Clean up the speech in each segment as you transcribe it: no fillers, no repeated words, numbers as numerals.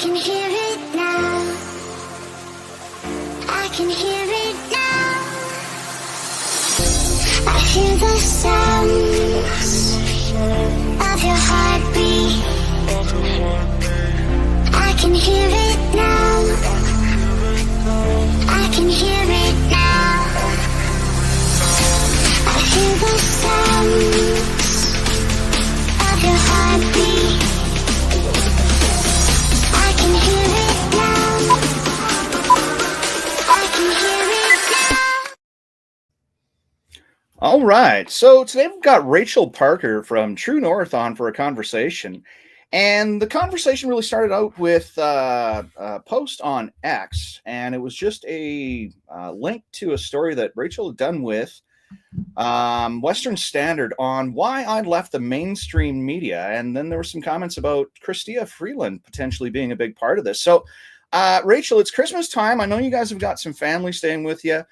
can hear it now. I can hear it now. I hear the sounds of your heartbeat. I can hear it now. I can hear it now. I hear the sounds of your heartbeat. I can hear it now. I can hear it now. All right. So today we've got Rachel Parker from True North on for a conversation. And the conversation really started out with a post on X, and it was just a link to a story that Rachel had done with Western Standard on why I left the mainstream media. And then there were some comments about Chrystia Freeland potentially being a big part of this. So, Rachel, it's Christmas time. I know you guys have got some family staying with you.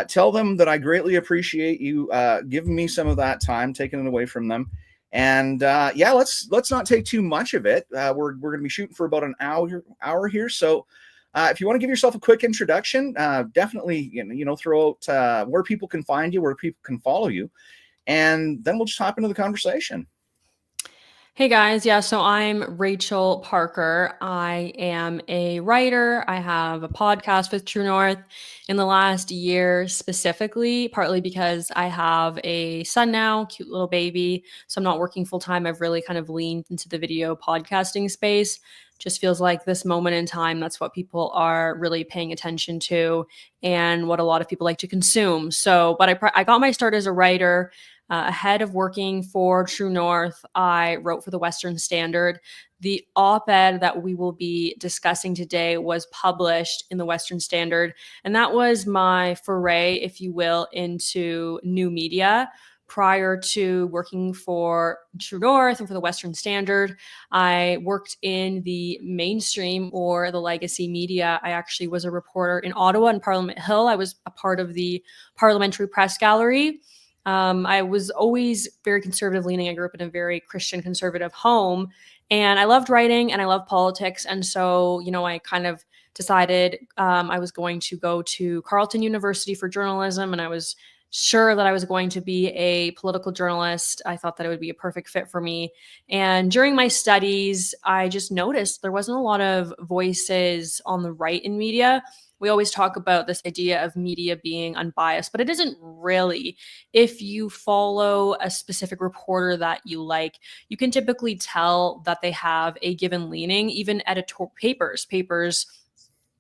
Tell them that I greatly appreciate you giving me some of that time, taking it away from them. And yeah, let's not take too much of it. We're going to be shooting for about an hour here. So if you want to give yourself a quick introduction, definitely throw out where people can find you, where people can follow you, and then we'll just hop into the conversation. Hey guys, yeah, so I'm Rachel Parker. I am a writer. I have a podcast with True North in the last year specifically, partly because I have a son now, cute little baby. So I'm not working full time. I've really kind of leaned into the video podcasting space. Just feels like this moment in time, that's what people are really paying attention to and what a lot of people like to consume. So, but I got my start as a writer. Ahead of working for True North, I wrote for the Western Standard. The op-ed that we will be discussing today was published in the Western Standard, and that was my foray, if you will, into new media. Prior to working for True North and for the Western Standard, I worked in the mainstream or the legacy media. I actually was a reporter in Ottawa and Parliament Hill. I was a part of the Parliamentary Press Gallery. I was always very conservative leaning. I grew up in a very Christian conservative home, and I loved writing and I loved politics. And so, I kind of decided I was going to go to Carleton University for journalism, and I was sure that I was going to be a political journalist. I thought that it would be a perfect fit for me. And during my studies, I just noticed there wasn't a lot of voices on the right in media. We always talk about this idea of media being unbiased, but it isn't really. If you follow a specific reporter that you like, you can typically tell that they have a given leaning. Even papers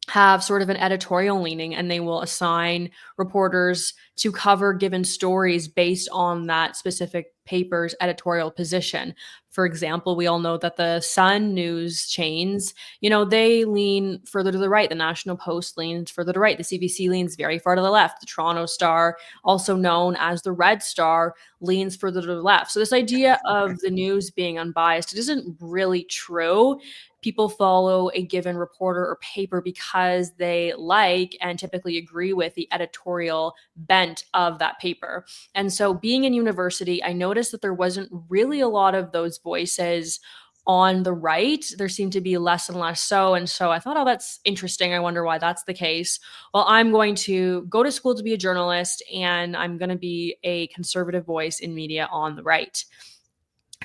have sort of an editorial leaning, and they will assign reporters to cover given stories based on that specific paper's editorial position. For example, we all know that the Sun news chains, they lean further to the right. The National Post leans further to the right. The CBC leans very far to the left. The Toronto Star, also known as the Red Star, leans further to the left. So this idea of the news being unbiased, it isn't really true. People follow a given reporter or paper because they like and typically agree with the editorial bent of that paper. And so being in university, I noticed that there wasn't really a lot of those voices on the right. There seemed to be less and less so. And so I thought, oh, that's interesting. I wonder why that's the case. Well, I'm going to go to school to be a journalist, and I'm going to be a conservative voice in media on the right.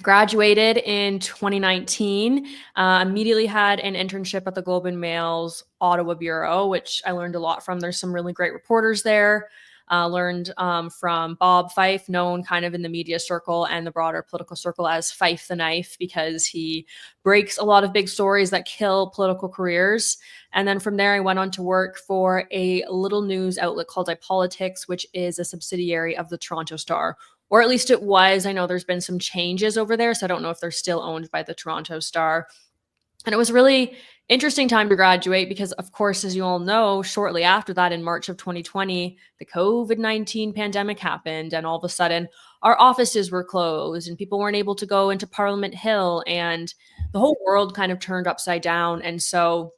Graduated in 2019, immediately had an internship at the Globe and Mail's Ottawa Bureau, which I learned a lot from. There's some really great reporters there. Learned from Bob Fife, known kind of in the media circle and the broader political circle as Fife the Knife, because he breaks a lot of big stories that kill political careers. And then from there, I went on to work for a little news outlet called iPolitics, which is a subsidiary of the Toronto Star. Or at least it was. I know there's been some changes over there, so I don't know if they're still owned by the Toronto Star. And it was a really interesting time to graduate because, of course, as you all know, shortly after that, in March of 2020, the COVID-19 pandemic happened, and all of a sudden our offices were closed and people weren't able to go into Parliament Hill, and the whole world kind of turned upside down. And so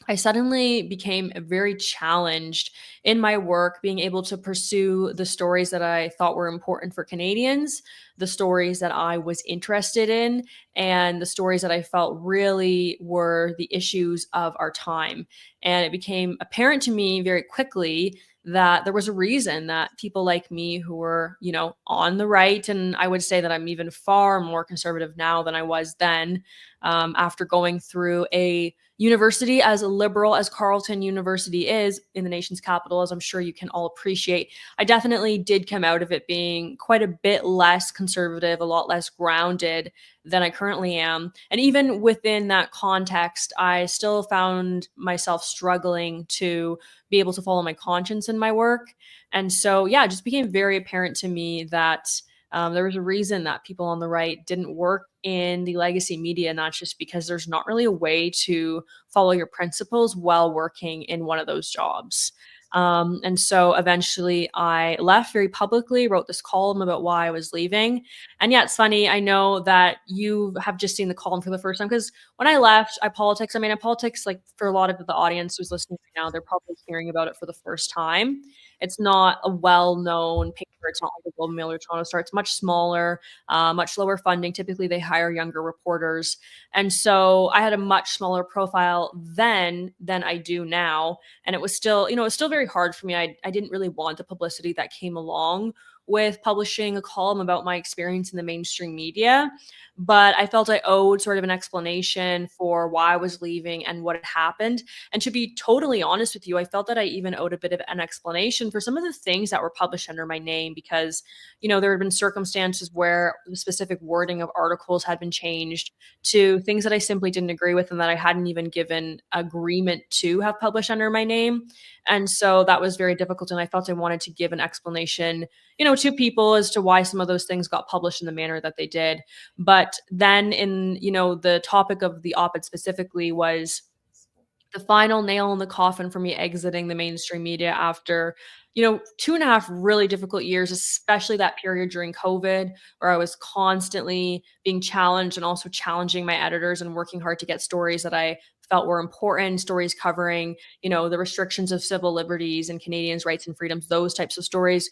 I suddenly became very challenged in my work, being able to pursue the stories that I thought were important for Canadians, the stories that I was interested in and the stories that I felt really were the issues of our time. And it became apparent to me very quickly that there was a reason that people like me who were, on the right, and I would say that I'm even far more conservative now than I was then, after going through a university as liberal as Carleton University is in the nation's capital, as I'm sure you can all appreciate. I definitely did come out of it being quite a bit less conservative, a lot less grounded than I currently am. And even within that context, I still found myself struggling to be able to follow my conscience in my work. And so, yeah, it just became very apparent to me that there was a reason that people on the right didn't work in the legacy media, and that's just because there's not really a way to follow your principles while working in one of those jobs. And so eventually I left very publicly, wrote this column about why I was leaving. And yeah, it's funny. I know that you have just seen the column for the first time because when I left, I politics, like for a lot of the audience who's listening right now, they're probably hearing about it for the first time. It's not a well-known paper. It's not like the Globe and Mail or Toronto Star. It's much smaller, much lower funding. Typically, they hire younger reporters, and so I had a much smaller profile then than I do now. And it was still, it's still very hard for me. I didn't really want the publicity that came along with publishing a column about my experience in the mainstream media. But I felt I owed sort of an explanation for why I was leaving and what had happened. And to be totally honest with you, I felt that I even owed a bit of an explanation for some of the things that were published under my name because, there had been circumstances where the specific wording of articles had been changed to things that I simply didn't agree with and that I hadn't even given agreement to have published under my name. And so that was very difficult. And I felt I wanted to give an explanation, to people as to why some of those things got published in the manner that they did. But then the topic of the op-ed specifically was the final nail in the coffin for me exiting the mainstream media after, 2.5 really difficult years, especially that period during COVID, where I was constantly being challenged and also challenging my editors and working hard to get stories that I felt were important, stories covering, the restrictions of civil liberties and Canadians' rights and freedoms, those types of stories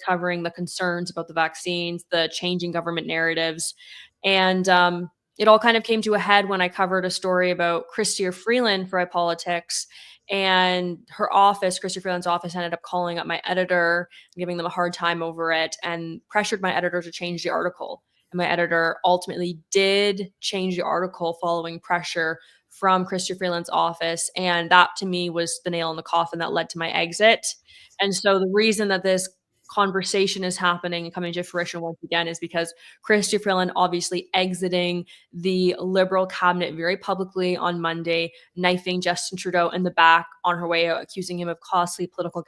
covering the concerns about the vaccines, the changing government narratives. And it all kind of came to a head when I covered a story about Chrystia Freeland for iPolitics. And her office, Chrystia Freeland's office, ended up calling up my editor, giving them a hard time over it, and pressured my editor to change the article. And my editor ultimately did change the article following pressure from Chrystia Freeland's office. And that to me was the nail in the coffin that led to my exit. And so the reason that this conversation is happening and coming to fruition once again is because Chrystia Freeland obviously exiting the Liberal cabinet very publicly on Monday, knifing Justin Trudeau in the back on her way out, accusing him of costly political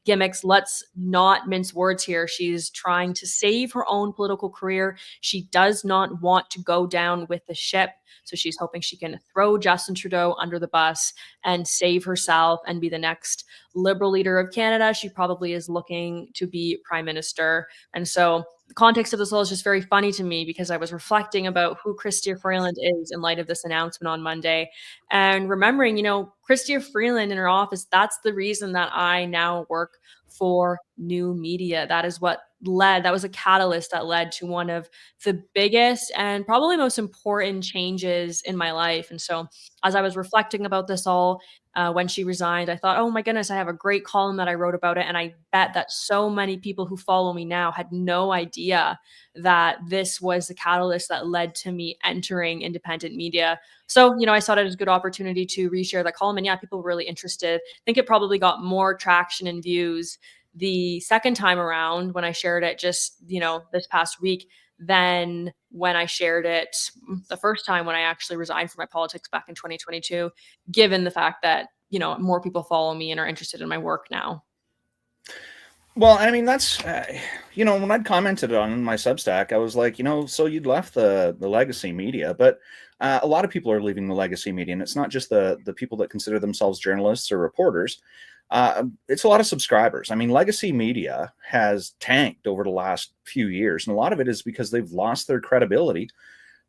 gimmicks. Let's not mince words here. She's trying to save her own political career. She does not want to go down with the ship. So she's hoping she can throw Justin Trudeau under the bus and save herself and be the next Liberal leader of Canada. She probably is looking to be prime minister. And so the context of this all is just very funny to me because I was reflecting about who Chrystia Freeland is in light of this announcement on Monday and remembering, Chrystia Freeland in her office, that's the reason that I now work for new media. That was a catalyst that led to one of the biggest and probably most important changes in my life. And so as I was reflecting about this all, when she resigned, I thought, oh my goodness, I have a great column that I wrote about it. And I bet that so many people who follow me now had no idea that this was the catalyst that led to me entering independent media. So, I saw it as a good opportunity to reshare that column. And yeah, people were really interested. I think it probably got more traction and views the second time around when I shared it just, this past week than when I shared it the first time when I actually resigned from my politics back in 2022, given the fact that, more people follow me and are interested in my work now. Well, I mean, that's, when I'd commented on my Substack, I was like, so you'd left the legacy media, but a lot of people are leaving the legacy media, and it's not just the people that consider themselves journalists or reporters. It's a lot of subscribers. I mean, legacy media has tanked over the last few years, and a lot of it is because they've lost their credibility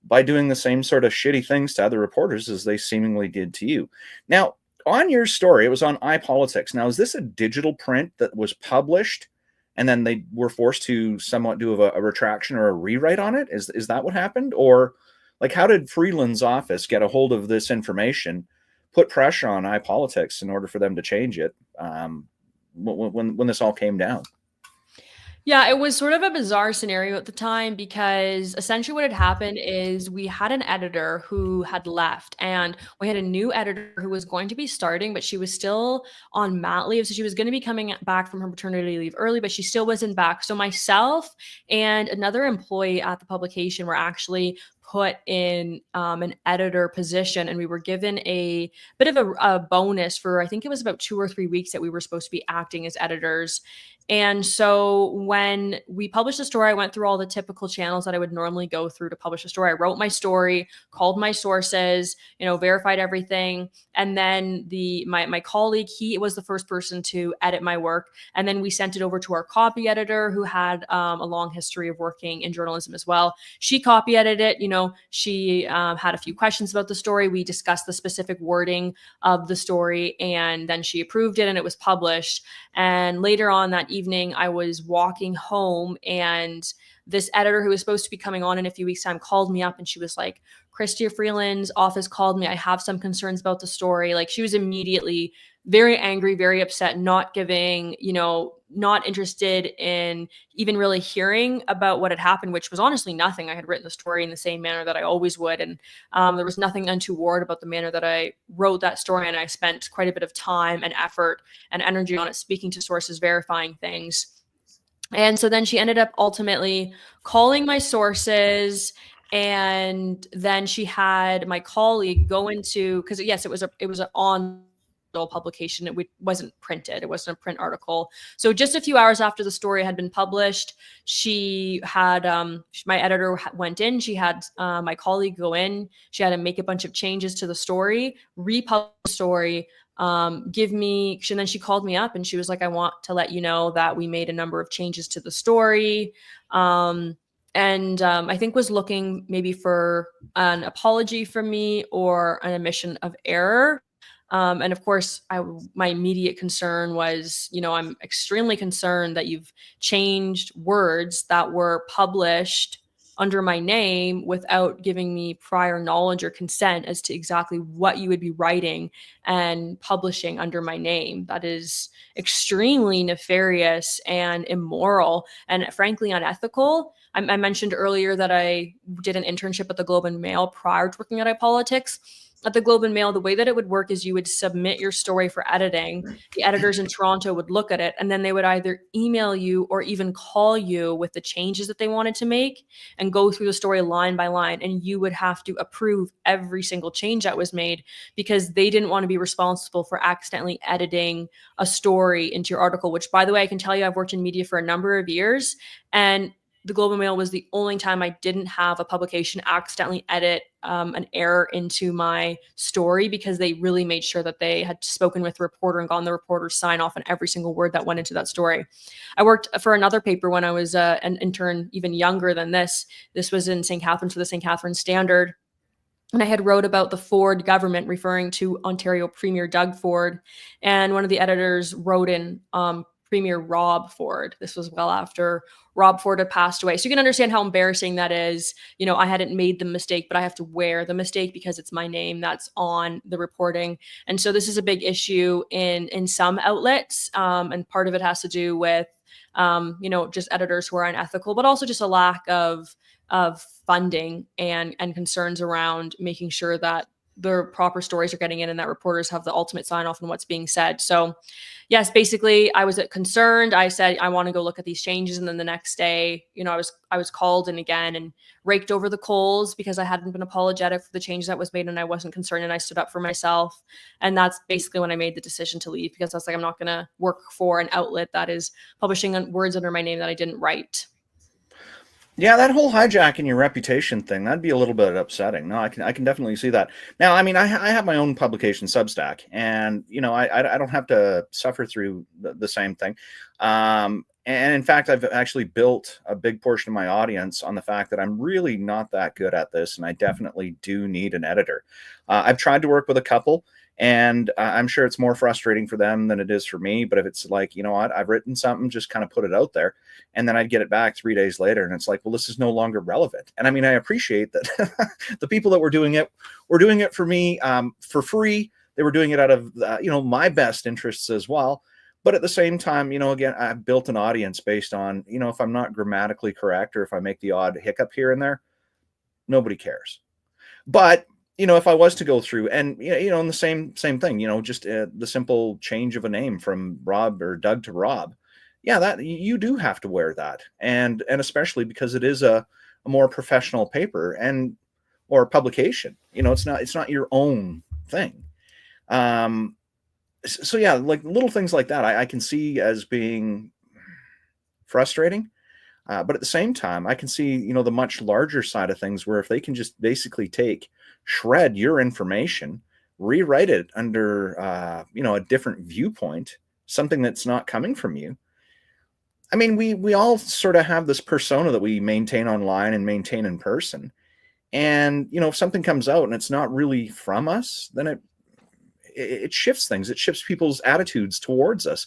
by doing the same sort of shitty things to other reporters as they seemingly did to you. Now, on your story, it was on iPolitics. Now, is this a digital print that was published and then they were forced to somewhat do a retraction or a rewrite on it? Is that what happened? Or like, how did Freeland's office get a hold of this information, put pressure on iPolitics in order for them to change it when this all came down? Yeah, it was sort of a bizarre scenario at the time because essentially what had happened is we had an editor who had left and we had a new editor who was going to be starting, but she was still on mat leave. So she was going to be coming back from her maternity leave early, but she still wasn't back. So myself and another employee at the publication were actually put in an editor position, and we were given a bit of a bonus for, I think it was about 2 or 3 weeks that we were supposed to be acting as editors. And so when we published the story, I went through all the typical channels that I would normally go through to publish a story. I wrote my story, called my sources, verified everything. And then my colleague, he was the first person to edit my work. And then we sent it over to our copy editor, who had a long history of working in journalism as well. She copy edited it. She had a few questions about the story. We discussed the specific wording of the story, and then she approved it and it was published. And later on that evening, I was walking home, and this editor who was supposed to be coming on in a few weeks' time called me up, and she was like, Chrystia Freeland's office called me. I have some concerns about the story. Like, she was immediately very angry, very upset, not giving, not interested in even really hearing about what had happened, which was honestly nothing. I had written the story in the same manner that I always would. And there was nothing untoward about the manner that I wrote that story. And I spent quite a bit of time and effort and energy on it, speaking to sources, verifying things. And so then she ended up ultimately calling my sources, and then she had my colleague go into, because yes, it was an on publication. It wasn't printed. It wasn't a print article. So just a few hours after the story had been published, she had my editor went in. She had my colleague go in. She had to make a bunch of changes to the story, republish the story, and then she called me up and she was like, I want to let you know that we made a number of changes to the story. And I think was looking maybe for an apology from me or an admission of error. And of course, my immediate concern was, I'm extremely concerned that you've changed words that were published under my name without giving me prior knowledge or consent as to exactly what you would be writing and publishing under my name. That is extremely nefarious and immoral and frankly unethical. I mentioned earlier that I did an internship at the Globe and Mail prior to working at iPolitics. At the Globe and Mail, the way that it would work is you would submit your story for editing. The editors in Toronto would look at it, and then they would either email you or even call you with the changes that they wanted to make and go through the story line by line. And you would have to approve every single change that was made because they didn't want to be responsible for accidentally editing a story into your article, which, by the way, I can tell you, I've worked in media for a number of years, and the Globe and Mail was the only time I didn't have a publication accidentally edit an error into my story, because they really made sure that they had spoken with the reporter and gotten the reporter's sign off on every single word that went into that story. I worked for another paper when I was an intern, even younger than this. This was in St. Catharines for the St. Catharines Standard. And I had wrote about the Ford government, referring to Ontario Premier Doug Ford. And one of the editors wrote in Premier Rob Ford. This was well after Rob Ford had passed away. So you can understand how embarrassing that is. I hadn't made the mistake, but I have to wear the mistake because it's my name that's on the reporting. And so this is a big issue in some outlets. And part of it has to do with, just editors who are unethical, but also just a lack of funding and concerns around making sure that the proper stories are getting in and that reporters have the ultimate sign off on what's being said. So yes, basically I was concerned. I said, I want to go look at these changes. And then the next day, I was called in again and raked over the coals because I hadn't been apologetic for the changes that was made and I wasn't concerned, and I stood up for myself. And that's basically when I made the decision to leave, because I was like, I'm not going to work for an outlet that is publishing words under my name that I didn't write. Yeah, that whole hijacking your reputation thing, that'd be a little bit upsetting. No, I can definitely see that. Now, I mean, I have my own publication, Substack, and, I don't have to suffer through the same thing. And in fact, I've actually built a big portion of my audience on the fact that I'm really not that good at this, and I definitely do need an editor. I've tried to work with a couple, And I'm sure it's more frustrating for them than it is for me. But if it's like, you know what, I've written something, just kind of put it out there, and then I'd get it back 3 days later, and it's like, well, this is no longer relevant. And I mean, I appreciate that the people that were doing it for me, for free. They were doing it out of my best interests as well. But at the same time, again, I've built an audience based on, if I'm not grammatically correct or if I make the odd hiccup here and there, nobody cares. But if I was to go through and in the same thing, just the simple change of a name from Rob or Doug to Rob, yeah, that you do have to wear that, and especially because it is a more professional paper or publication. It's not your own thing. So yeah, like little things like that, I can see as being frustrating. But at the same time, I can see, the much larger side of things where if they can just basically shred your information, rewrite it under, a different viewpoint, something that's not coming from you. I mean, we all sort of have this persona that we maintain online and maintain in person. And, if something comes out and it's not really from us, then it shifts things. It shifts people's attitudes towards us.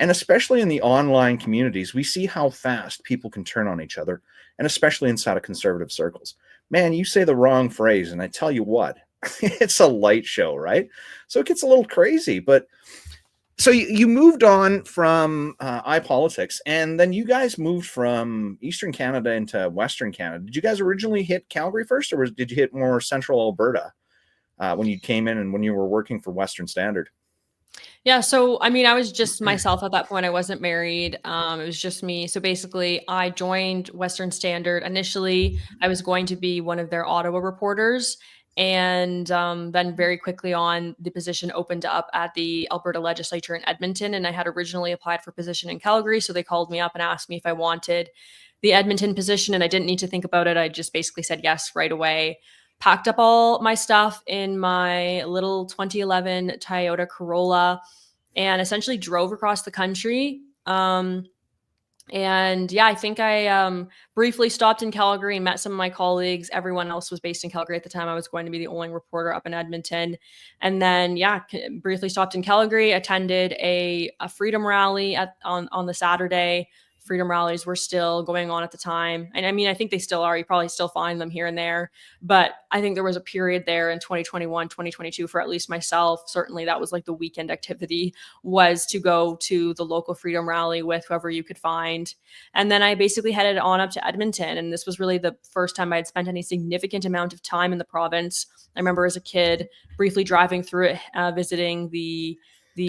And especially in the online communities, we see how fast people can turn on each other, and especially inside of conservative circles. Man, you say the wrong phrase, and I tell you what, it's a light show, right? So it gets a little crazy. But so you moved on from iPolitics, and then you guys moved from Eastern Canada into Western Canada. Did you guys originally hit Calgary first, or did you hit more Central Alberta when you came in and when you were working for Western Standard? Yeah, so I mean, I was just myself at that point. I wasn't married. It was just me. So basically, I joined Western Standard. Initially, I was going to be one of their Ottawa reporters. And then very quickly on, the position opened up at the Alberta legislature in Edmonton. And I had originally applied for a position in Calgary. So they called me up and asked me if I wanted the Edmonton position. And I didn't need to think about it. I just basically said yes right away. Packed up all my stuff in my little 2011 Toyota Corolla and essentially drove across the country. And yeah, I think I briefly stopped in Calgary and met some of my colleagues. Everyone else was based in Calgary at the time. I was going to be the only reporter up in Edmonton. And then, yeah, briefly stopped in Calgary, attended a freedom rally on the Saturday. Freedom rallies were still going on at the time. And I mean, I think they still are. You probably still find them here and there. But I think there was a period there in 2021, 2022 for at least myself. Certainly that was like the weekend activity, was to go to the local freedom rally with whoever you could find. And then I basically headed on up to Edmonton. And this was really the first time I had spent any significant amount of time in the province. I remember as a kid briefly driving through it, visiting the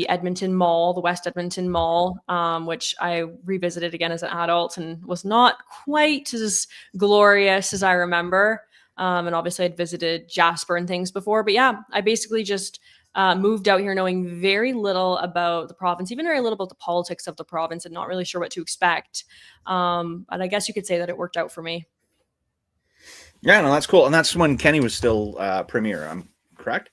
Edmonton Mall, the West Edmonton Mall, which I revisited again as an adult and was not quite as glorious as I remember. And obviously I'd visited Jasper and things before, but yeah, I basically just moved out here knowing very little about the province, even very little about the politics of the province, and not really sure what to expect. And I guess you could say that it worked out for me. Yeah, no, that's cool. And that's when Kenny was still premier, I'm correct?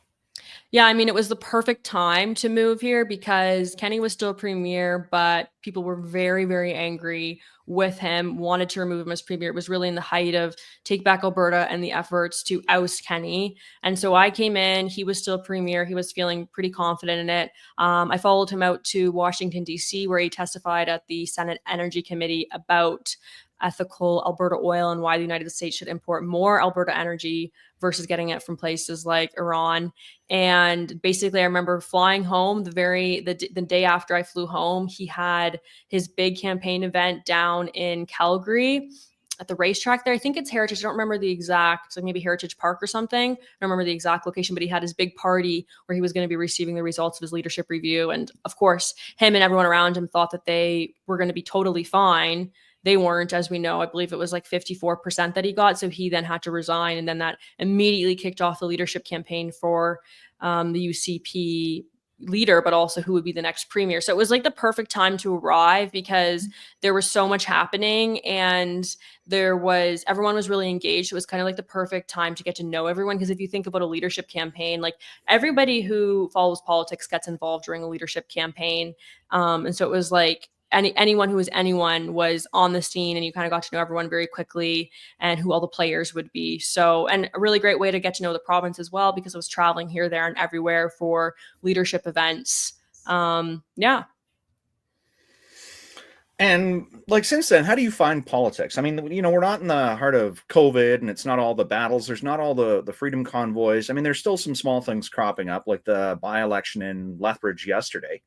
Yeah, I mean, it was the perfect time to move here because Kenny was still premier, but people were very, very angry with him, wanted to remove him as premier. It was really in the height of Take Back Alberta and the efforts to oust Kenny. And so I came in, he was still premier. He was feeling pretty confident in it. I followed him out to Washington, D.C., where he testified at the Senate Energy Committee about ethical Alberta oil and why the United States should import more Alberta energy versus getting it from places like Iran. And basically, I remember flying home the day after I flew home. He had his big campaign event down in Calgary at the racetrack there. I think it's Heritage. I don't remember the exact, like maybe Heritage Park or something. I don't remember the exact location, but he had his big party where he was going to be receiving the results of his leadership review. And of course, him and everyone around him thought that they were going to be totally fine. They weren't, as we know. I believe it was like 54% that he got. So he then had to resign. And then that immediately kicked off the leadership campaign for the UCP leader, but also who would be the next premier. So it was like the perfect time to arrive because there was so much happening and everyone was really engaged. It was kind of like the perfect time to get to know everyone. Because if you think about a leadership campaign, like everybody who follows politics gets involved during a leadership campaign. And so it was like anyone who was anyone was on the scene, and you kind of got to know everyone very quickly and who all the players would be. So, and a really great way to get to know the province as well, because I was traveling here, there, and everywhere for leadership events. Yeah. And like since then, how do you find politics? I mean, we're not in the heart of COVID, and it's not all the battles. There's not all the freedom convoys. I mean, there's still some small things cropping up, like the by-election in Lethbridge yesterday.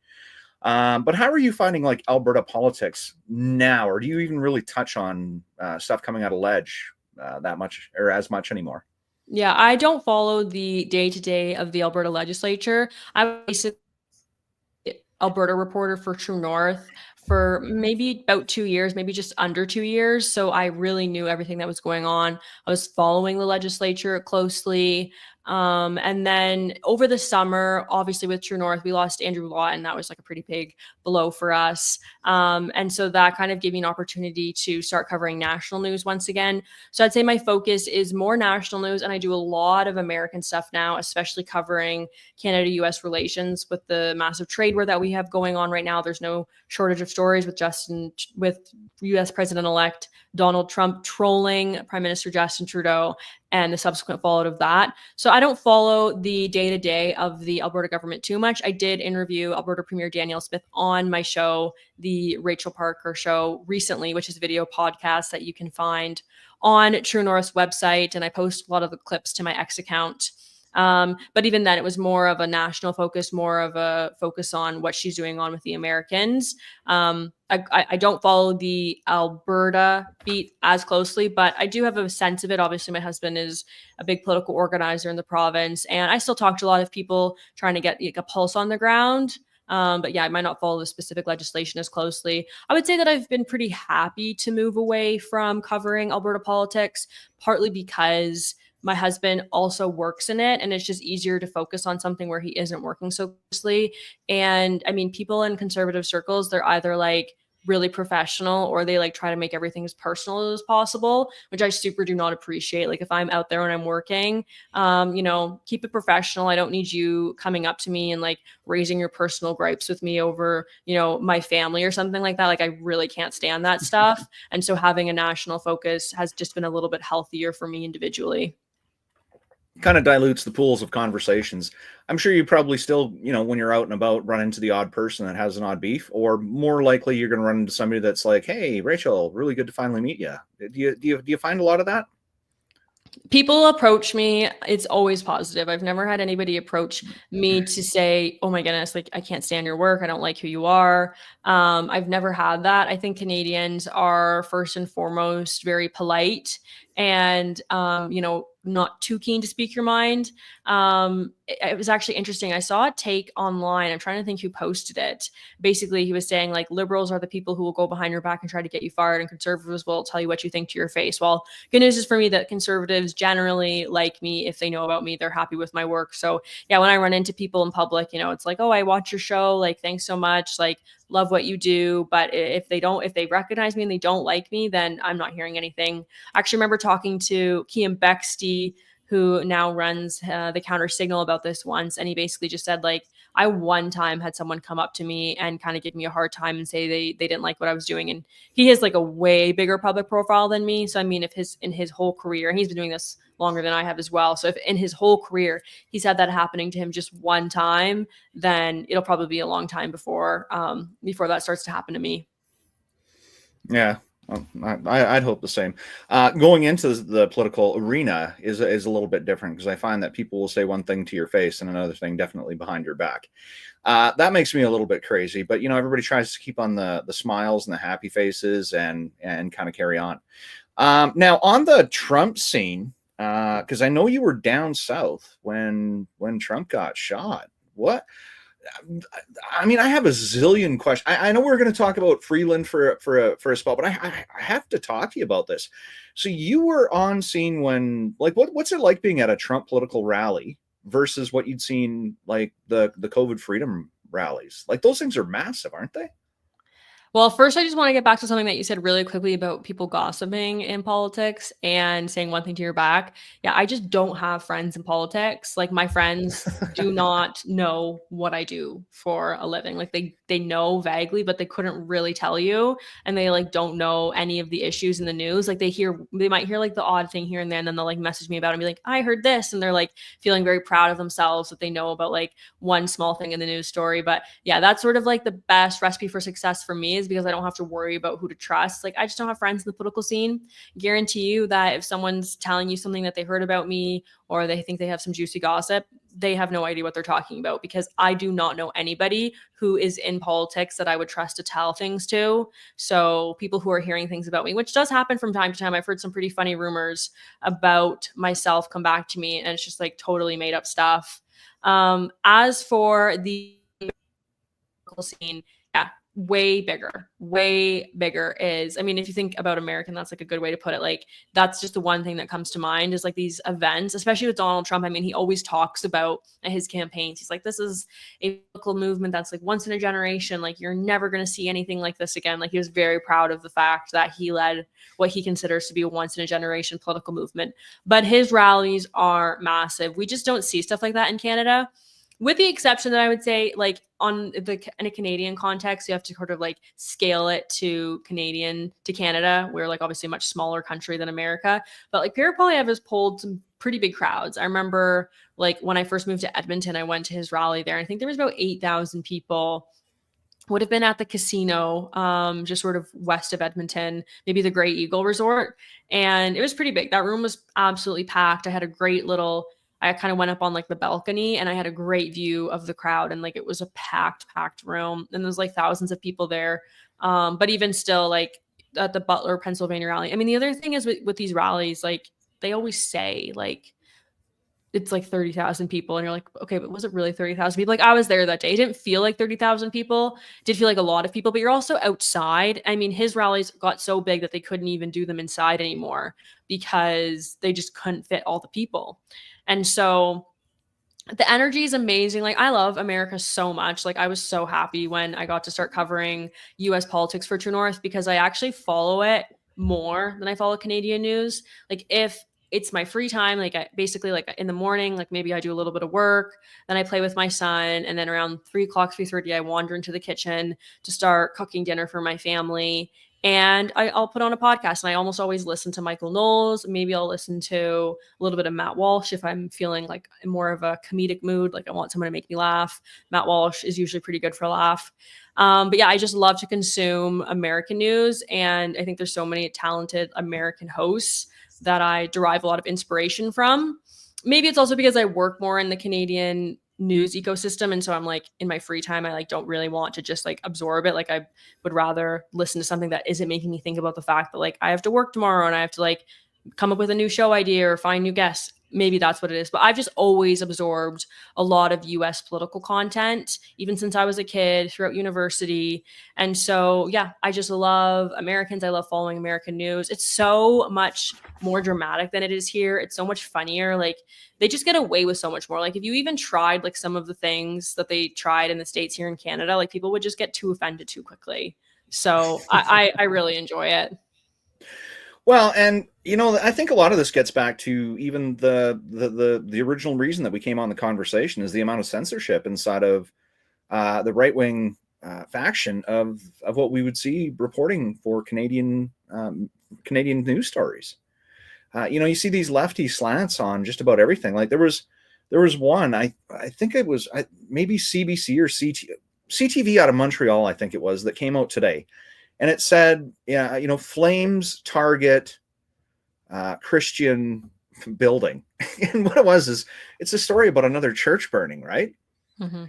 But how are you finding like Alberta politics now, or do you even really touch on stuff coming out of Ledge that much or as much anymore? Yeah, I don't follow the day-to-day of the Alberta legislature. I basically Alberta reporter for True North for maybe about 2 years, maybe just under 2 years. So I really knew everything that was going on. I was following the legislature closely. And then over the summer, obviously with True North, we lost Andrew Lawton. That was like a pretty big blow for us. And so that kind of gave me an opportunity to start covering national news once again. So I'd say my focus is more national news, and I do a lot of American stuff now, especially covering Canada-US relations with the massive trade war that we have going on right now. There's no shortage of stories with US President-elect Donald Trump trolling Prime Minister Justin Trudeau and the subsequent fallout of that. So I don't follow the day-to-day of the Alberta government too much. I did interview Alberta Premier Danielle Smith on my show, the Rachel Parker Show, recently, which is a video podcast that you can find on True North's website. And I post a lot of the clips to my X account. But even then, it was more of a national focus, more of a focus on what she's doing on with the Americans. I don't follow the Alberta beat as closely, but I do have a sense of it. Obviously, my husband is a big political organizer in the province, and I still talk to a lot of people trying to get like a pulse on the ground. But yeah, I might not follow the specific legislation as closely. I would say that I've been pretty happy to move away from covering Alberta politics, partly because my husband also works in it, and it's just easier to focus on something where he isn't working so closely. And I mean, people in conservative circles, they're either like really professional, or they like try to make everything as personal as possible, which I super do not appreciate. Like if I'm out there and I'm working, keep it professional. I don't need you coming up to me and like raising your personal gripes with me over, my family or something like that. Like I really can't stand that stuff. And so having a national focus has just been a little bit healthier for me individually. Kind of dilutes the pools of conversations. I'm sure you probably still, when you're out and about, run into the odd person that has an odd beef, or more likely you're going to run into somebody that's like, "Hey, Rachel, really good to finally meet you." Do you find a lot of that? People approach me. It's always positive. I've never had anybody approach me to say, "Oh my goodness, like I can't stand your work. I don't like who you are." I've never had that. I think Canadians are first and foremost very polite and, not too keen to speak your mind. It was actually interesting. I saw a take online. I'm trying to think who posted it. Basically, he was saying like liberals are the people who will go behind your back and try to get you fired, and conservatives will tell you what you think to your face. Well, good news is for me that conservatives generally like me. If they know about me, they're happy with my work. So yeah, when I run into people in public, it's like, "Oh, I watch your show. Like, thanks so much. Like, love what you do." But if they recognize me and they don't like me, then I'm not hearing anything. I actually remember talking to Kian Bexty, who now runs the Counter Signal, about this once. And he basically just said, like, I one time had someone come up to me and kind of give me a hard time and say they didn't like what I was doing. And he has like a way bigger public profile than me. So I mean, if in his whole career, and he's been doing this longer than I have as well. So if in his whole career he's had that happening to him just one time, then it'll probably be a long time before that starts to happen to me. Yeah. Well, I'd hope the same. Going into the political arena is a little bit different, because I find that people will say one thing to your face and another thing definitely behind your back. That makes me a little bit crazy, but everybody tries to keep on the smiles and the happy faces and kind of carry on. Now on the Trump scene, because I know you were down south when Trump got shot. What? I mean, I have a zillion questions. I know we're going to talk about Freeland for a spell, but I have to talk to you about this. So you were on scene when, like, what's it like being at a Trump political rally versus what you'd seen like the COVID freedom rallies? Like, those things are massive, aren't they? Well, first, I just want to get back to something that you said really quickly about people gossiping in politics and saying one thing to your back. Yeah, I just don't have friends in politics. Like my friends do not know what I do for a living. Like they know vaguely, but they couldn't really tell you, and they like don't know any of the issues in the news. Like they might hear like the odd thing here and there, and then they'll like message me about it and be like, "I heard this," and they're like feeling very proud of themselves that they know about like one small thing in the news story. But yeah, that's sort of like the best recipe for success for me, is because I don't have to worry about who to trust. Like I just don't have friends in the political scene. Guarantee you that if someone's telling you something that they heard about me, or they think they have some juicy gossip, they have no idea what they're talking about, because I do not know anybody who is in politics that I would trust to tell things to. So people who are hearing things about me, which does happen from time to time, I've heard some pretty funny rumors about myself come back to me, and it's just like totally made up stuff. As for the scene, yeah, way bigger is, I mean, if you think about American, that's like a good way to put it. Like that's just the one thing that comes to mind, is like these events, especially with Donald Trump. I mean, he always talks about his campaigns. He's like, this is a political movement that's like once in a generation. Like you're never going to see anything like this again. Like he was very proud of the fact that he led what he considers to be a once in a generation political movement. But his rallies are massive. We just don't see stuff like that in Canada, with the exception that I would say, like in a Canadian context, you have to sort of like scale it to Canada. We're like obviously a much smaller country than America, but like Pierre Poilievre has pulled some pretty big crowds. I remember like when I first moved to Edmonton, I went to his rally there. I think there was about 8,000 people. Would have been at the casino, just sort of west of Edmonton, maybe the Grey Eagle Resort. And it was pretty big. That room was absolutely packed. I kind of went up on like the balcony, and I had a great view of the crowd, and like it was a packed room, and there's like thousands of people there. But even still, like at the Butler, Pennsylvania rally, I mean, the other thing is with these rallies, like they always say like it's like 30,000 people, and you're like, okay, but was it really 30,000 people? Like I was there that day. It didn't feel like 30,000 people. It did feel like a lot of people, but you're also outside. I mean, his rallies got so big that they couldn't even do them inside anymore, because they just couldn't fit all the people. And so the energy is amazing. Like I love America so much. Like I was so happy when I got to start covering US politics for True North, because I actually follow it more than I follow Canadian news. Like if it's my free time, like I basically like in the morning, like maybe I do a little bit of work, then I play with my son, and then around 3 o'clock, 3:30, I wander into the kitchen to start cooking dinner for my family. And I'll put on a podcast, and I almost always listen to Michael Knowles. Maybe I'll listen to a little bit of Matt Walsh if I'm feeling like in more of a comedic mood, like I want someone to make me laugh. Matt Walsh is usually pretty good for a laugh. But yeah, I just love to consume American news. And I think there's so many talented American hosts that I derive a lot of inspiration from. Maybe it's also because I work more in the Canadian news ecosystem, and so I'm like in my free time I like don't really want to just like absorb it. Like I would rather listen to something that isn't making me think about the fact that like I have to work tomorrow, and I have to like come up with a new show idea or find new guests. Maybe that's what it is. But I've just always absorbed a lot of US political content, even since I was a kid, throughout university. And so, yeah, I just love Americans. I love following American news. It's so much more dramatic than it is here. It's so much funnier. Like they just get away with so much more. Like if you even tried like some of the things that they tried in the States here in Canada, like people would just get too offended too quickly. So I really enjoy it. Well, and I think a lot of this gets back to even the original reason that we came on the conversation, is the amount of censorship inside of the right wing faction of what we would see reporting for Canadian news stories. You see these lefty slants on just about everything. Like there was one, I think it was maybe CBC or CTV out of Montreal, I think it was, that came out today. And it said, flames target Christian building. And what it was is it's a story about another church burning, right? Mm-hmm.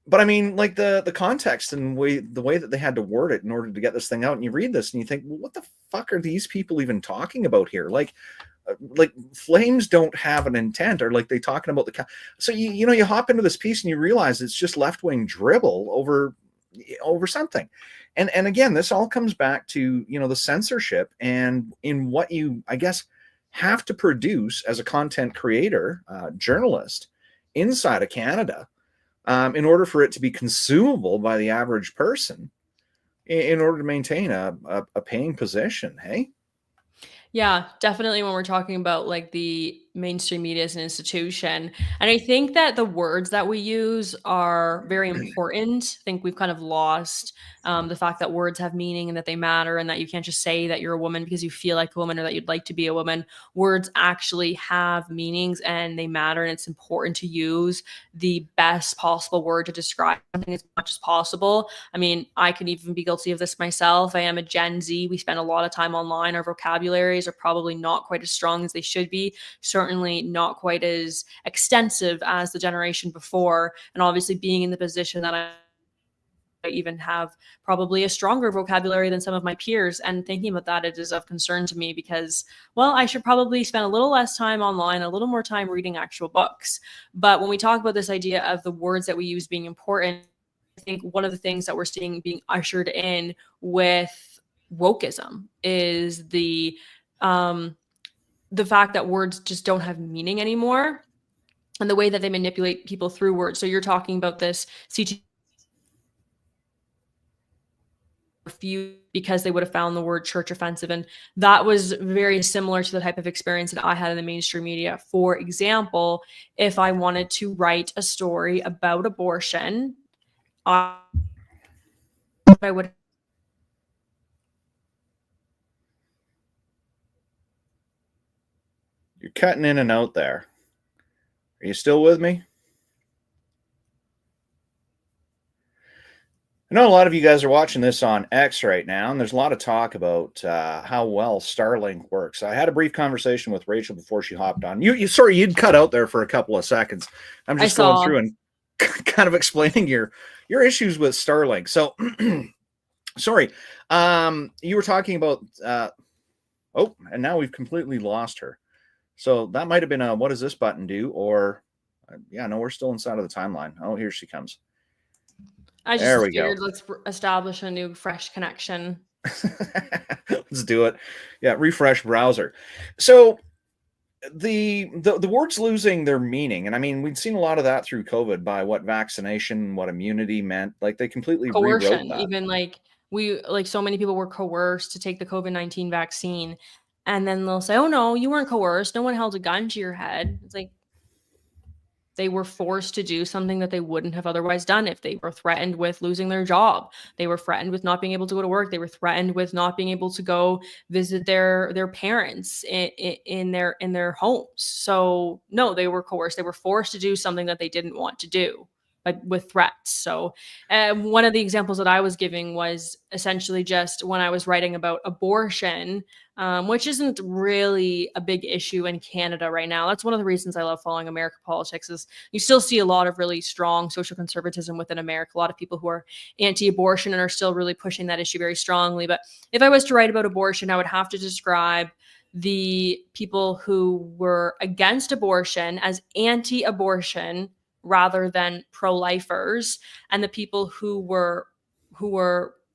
But I mean, like the context and the way that they had to word it in order to get this thing out. And you read this and you think, well, what the fuck are these people even talking about here? Like flames don't have an intent, or like they talking about so you hop into this piece and you realize it's just left-wing dribble over something. And again, this all comes back to, the censorship and in what you, I guess, have to produce as a content creator, journalist inside of Canada, in order for it to be consumable by the average person. in order to maintain a paying position. Hey, Yeah, definitely when we're talking about like the mainstream media as an institution. And I think that the words that we use are very important. I think we've kind of lost the fact that words have meaning and that they matter and that you can't just say that you're a woman because you feel like a woman or that you'd like to be a woman. Words actually have meanings and they matter. And it's important to use the best possible word to describe something as much as possible. I mean, I can even be guilty of this myself. I am a Gen Z. We spend a lot of time online. Our vocabularies are probably not quite as strong as they should be, certainly not quite as extensive as the generation before. And obviously, being in the position that I even have probably a stronger vocabulary than some of my peers. And thinking about that, it is of concern to me because, well, I should probably spend a little less time online, a little more time reading actual books. But when we talk about this idea of the words that we use being important, I think one of the things that we're seeing being ushered in with wokeism is the fact that words just don't have meaning anymore and the way that they manipulate people through words. So you're talking about this CT few because they would have found the word church offensive. And that was very similar to the type of experience that I had in the mainstream media. For example, if I wanted to write a story about abortion, I would. you're cutting in and out there. Are you still with me? I know a lot of you guys are watching this on X right now, and there's a lot of talk about how well Starlink works. I had a brief conversation with Rachel before she hopped on. Sorry, you'd cut out there for a couple of seconds. I'm just going through and kind of explaining your issues with Starlink. So, sorry, you were talking about. Oh, and now we've completely lost her. So that might have been a "what does this button do?" or yeah, no, we're still inside of the timeline. Oh, here she comes. I There just we go. figured let's establish a new fresh connection. Let's do it. Yeah, refresh browser. So the words losing their meaning, and I mean we've seen a lot of that through COVID by what vaccination, what immunity meant. Like they completely rewrote Coercion, that. even like so many people were coerced to take the COVID-19 vaccine. And then they'll say, oh no, you weren't coerced. No one held a gun to your head. It's like, they were forced to do something that they wouldn't have otherwise done if they were threatened with losing their job. They were threatened with not being able to go to work. They were threatened with not being able to go visit their parents in their homes. So no, they were coerced. They were forced to do something that they didn't want to do, but with threats. So one of the examples that I was giving was essentially just when I was writing about abortion, which isn't really a big issue in Canada right now. That's one of the reasons I love following American politics is you still see a lot of really strong social conservatism within America, a lot of people who are anti-abortion and are still really pushing that issue very strongly. But if I was to write about abortion, I would have to describe the people who were against abortion as anti-abortion rather than pro-lifers, and the people who were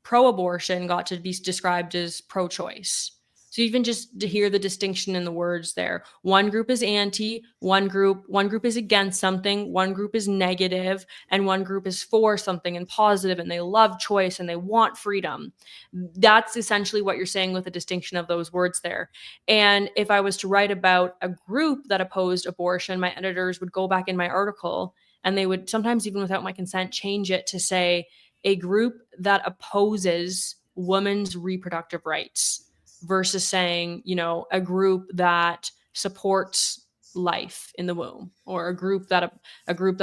pro-abortion got to be described as pro-choice. So even just to hear the distinction in the words there, one group is anti, one group is against something, one group is negative, and one group is for something and positive, and they love choice and they want freedom. That's essentially what you're saying with the distinction of those words there. And if I was to write about a group that opposed abortion, my editors would go back in my article and they would sometimes, even without my consent, change it to say a group that opposes women's reproductive rights versus saying, a group that supports life in the womb or a group that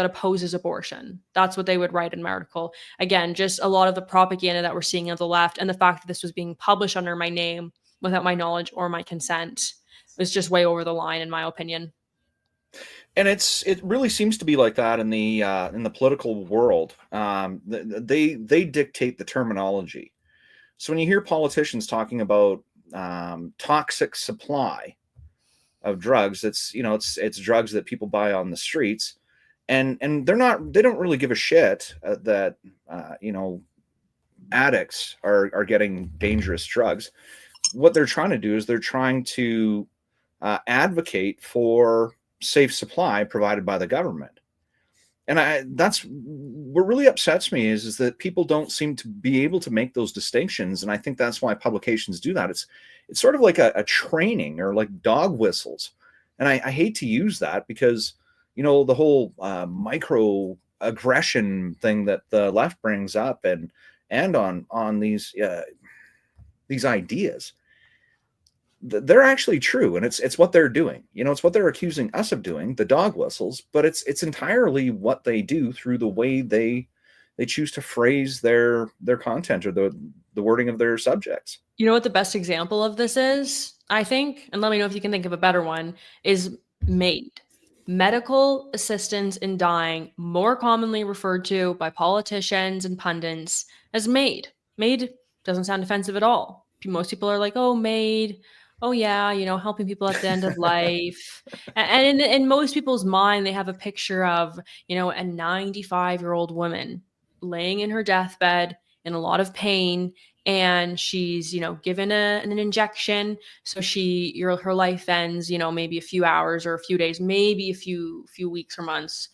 opposes abortion. That's what they would write in my article. Again, just a lot of the propaganda that we're seeing on the left and the fact that this was being published under my name without my knowledge or my consent was just way over the line, in my opinion. And it really seems to be like that in the political world. They dictate the terminology. So when you hear politicians talking about toxic supply of drugs, it's drugs that people buy on the streets, and they don't really give a shit that addicts are getting dangerous drugs. What they're trying to do is they're trying to advocate for safe supply provided by the government. And that's what really upsets me is that people don't seem to be able to make those distinctions. And I think that's why publications do that. It's sort of like a training or like dog whistles. And I hate to use that because, the whole micro aggression thing that the left brings up and on these ideas, they're actually true, and it's what they're doing. It's what they're accusing us of doing, the dog whistles, but it's entirely what they do through the way they choose to phrase their content or the wording of their subjects. You know what the best example of this is, I think, and let me know if you can think of a better one, is MAID. Medical assistance in dying, more commonly referred to by politicians and pundits as MAID. MAID doesn't sound offensive at all. Most people are like, oh, MAID. Oh, yeah, helping people at the end of life. And in most people's mind, they have a picture of, a 95-year-old woman laying in her deathbed in a lot of pain, and she's given an injection, so her life ends maybe a few hours or a few days, maybe a few weeks or months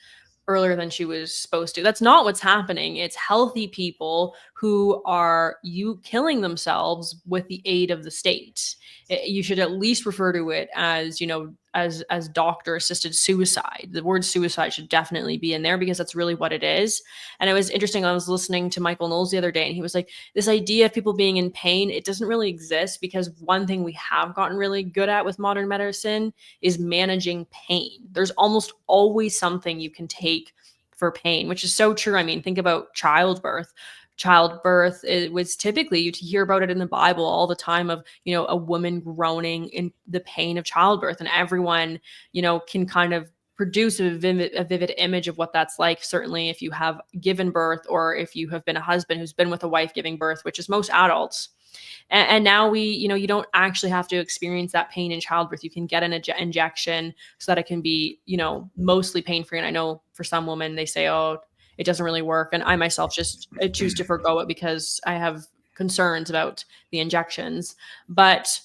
earlier than she was supposed to. That's not what's happening. It's healthy people who are killing themselves with the aid of the state. You should at least refer to it as as doctor assisted suicide. The word suicide should definitely be in there because that's really what it is. And it was interesting. I was listening to Michael Knowles the other day, and he was like, this idea of people being in pain, it doesn't really exist, because one thing we have gotten really good at with modern medicine is managing pain. There's almost always something you can take for pain, which is so true. I mean, think about childbirth. It was typically, you hear about it in the Bible all the time, of a woman groaning in the pain of childbirth, and everyone can kind of produce a vivid image of what that's like. Certainly if you have given birth, or if you have been a husband who's been with a wife giving birth, which is most adults. And now you don't actually have to experience that pain in childbirth. You can get an injection so that it can be mostly pain-free. And I know for some women, they say, oh, it doesn't really work. And I myself I choose to forgo it because I have concerns about the injections. But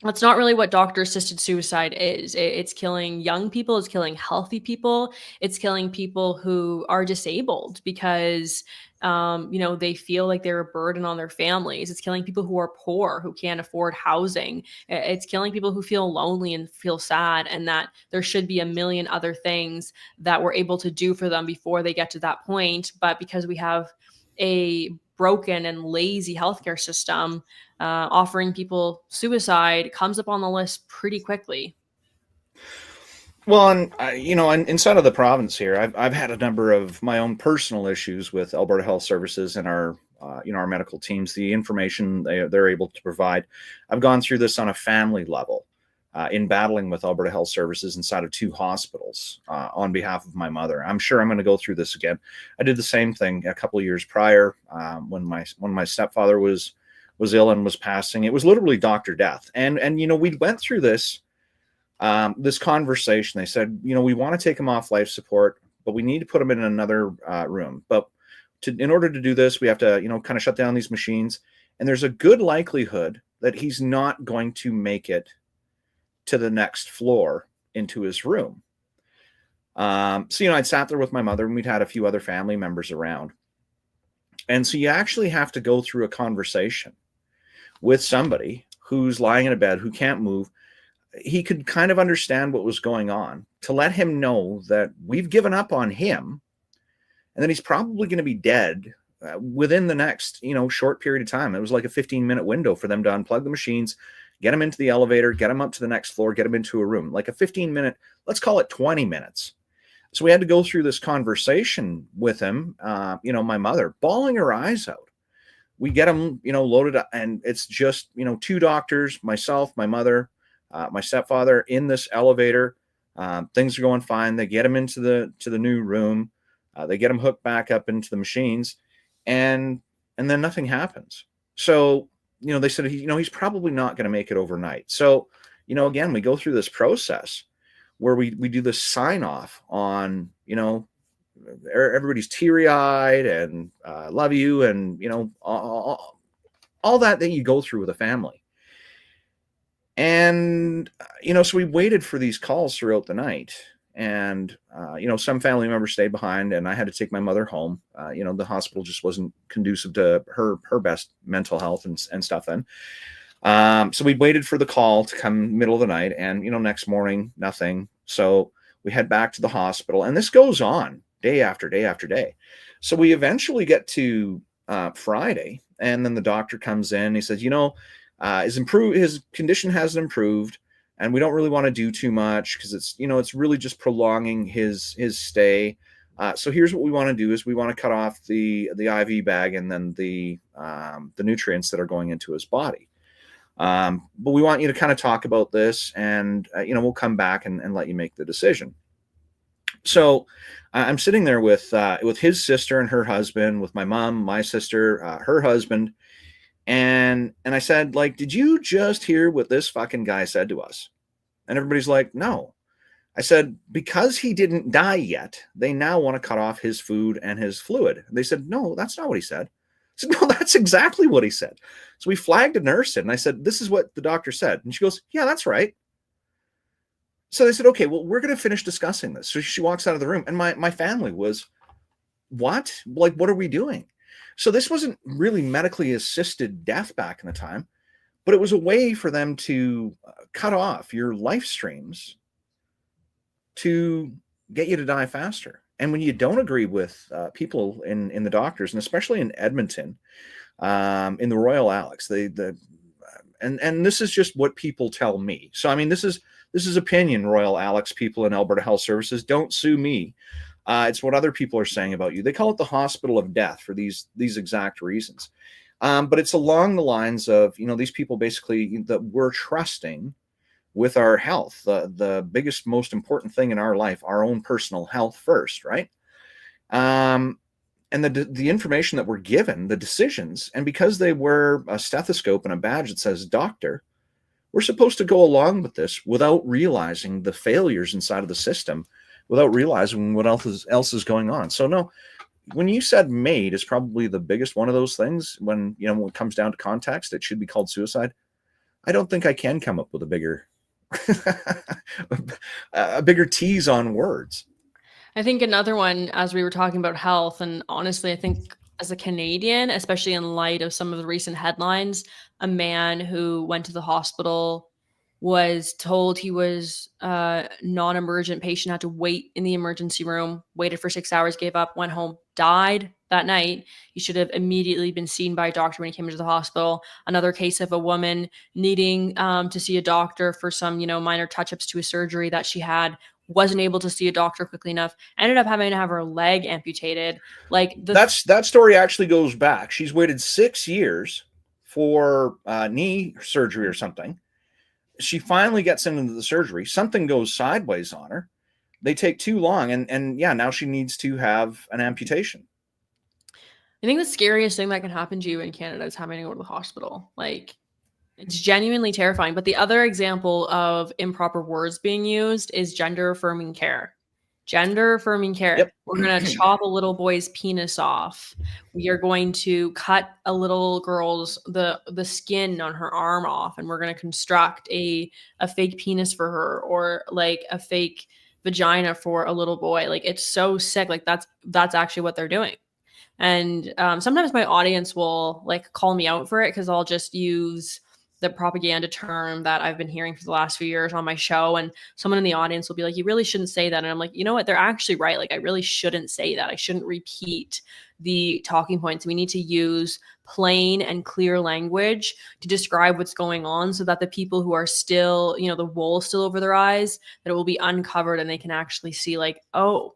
that's not really what doctor-assisted suicide is. It's killing young people. It's killing healthy people. It's killing people who are disabled because, they feel like they're a burden on their families. It's killing people who are poor, who can't afford housing. It's killing people who feel lonely and feel sad, and that there should be a million other things that we're able to do for them before they get to that point. But because we have a broken and lazy healthcare system, offering people suicide comes up on the list pretty quickly. Well, and inside of the province here, I've had a number of my own personal issues with Alberta Health Services and our our medical teams. The information they're able to provide. I've gone through this on a family level, in battling with Alberta Health Services inside of 2 hospitals on behalf of my mother. I'm sure I'm going to go through this again. I did the same thing a couple of years prior, when my stepfather was ill and was passing. It was literally doctor death, and we went through this conversation. They said, we want to take him off life support, but we need to put him in another room. But in order to do this, we have to kind of shut down these machines, and there's a good likelihood that he's not going to make it to the next floor into his room. So I'd sat there with my mother, and we'd had a few other family members around. And so you actually have to go through a conversation with somebody who's lying in a bed, who can't move. He could kind of understand what was going on, to let him know that we've given up on him, and that he's probably going to be dead within the next, short period of time. It was like a 15-minute window for them to unplug the machines, get him into the elevator, get him up to the next floor, get him into a room. Like a 15-minute, let's call it 20 minutes. So we had to go through this conversation with him, my mother bawling her eyes out. We get him, loaded up, and it's just, 2 doctors, myself, my mother, my stepfather in this elevator. Things are going fine. They get him into the new room. They get him hooked back up into the machines, and then nothing happens. So, they said, he's probably not going to make it overnight. So, again, we go through this process where we do the sign off on, everybody's teary eyed and love you. And, all that you go through with a family. And, so we waited for these calls throughout the night, and some family members stayed behind, and I had to take my mother home. The hospital just wasn't conducive to her best mental health and stuff then. So we waited for the call to come middle of the night, and next morning, nothing. So we head back to the hospital, and this goes on day after day after day. So we eventually get to Friday, and then the doctor comes in. He says, his condition hasn't improved, and we don't really want to do too much because it's really just prolonging his stay. So here's what we want to do: is we want to cut off the IV bag and then the nutrients that are going into his body. But we want you to kind of talk about this, and we'll come back and let you make the decision. So I'm sitting there with his sister and her husband, with my mom, my sister, her husband, and I said, like, did you just hear what this fucking guy said to us? And everybody's like, no. I said, because he didn't die yet, they now want to cut off his food and his fluid. And they said, no, that's not what he said. I said, no, that's exactly what he said. So we flagged a nurse, and I said, this is what the doctor said. And she goes, yeah, that's right. So they said, okay, well, we're going to finish discussing this. So she walks out of the room, and my family was, what? Like, what are we doing? So this wasn't really medically assisted death back in the time, but it was a way for them to cut off your life streams to get you to die faster. And when you don't agree with people in the doctors, and especially in Edmonton, in the Royal Alex, and this is just what people tell me. So I mean, this is opinion, Royal Alex people in Alberta Health Services. Don't sue me. It's what other people are saying about you. They call it the hospital of death for these exact reasons. But it's along the lines of, these people basically that we're trusting with our health, the biggest, most important thing in our life, our own personal health first, right? And the information that we're given, the decisions, and because they wear a stethoscope and a badge that says doctor, we're supposed to go along with this without realizing the failures inside of the system, without realizing what else is going on. So no, when you said MAID is probably the biggest one of those things, when it comes down to context, it should be called suicide. I don't think I can come up with a bigger tease on words. I think another one, as we were talking about health, and honestly, I think as a Canadian, especially in light of some of the recent headlines, a man who went to the hospital was told he was a non-emergent patient, had to wait in the emergency room, waited for 6 hours, gave up, went home, died that night. He should have immediately been seen by a doctor when he came into the hospital. Another case of a woman needing to see a doctor for some, minor touch-ups to a surgery that she had, wasn't able to see a doctor quickly enough, ended up having to have her leg amputated. That story actually goes back. She's waited 6 years for knee surgery or something. She finally gets into the surgery. Something goes sideways on her. They take too long, and now she needs to have an amputation. I think the scariest thing that can happen to you in Canada is having to go to the hospital. It's genuinely terrifying. But the other example of improper words being used is gender affirming care. Gender affirming care. Yep. We're going to chop a little boy's penis off. We are going to cut a little girl's the skin on her arm off, and we're going to construct a fake penis for her, or like a fake vagina for a little boy. Like, it's so sick. Like, that's actually what they're doing. And sometimes my audience will call me out for it because I'll just use the propaganda term that I've been hearing for the last few years on my show. And someone in the audience will be like, you really shouldn't say that. And I'm like, you know what? They're actually right. I really shouldn't say that. I shouldn't repeat the talking points. We need to use plain and clear language to describe what's going on, so that the people who are still, the wool still over their eyes, that it will be uncovered and they can actually see oh,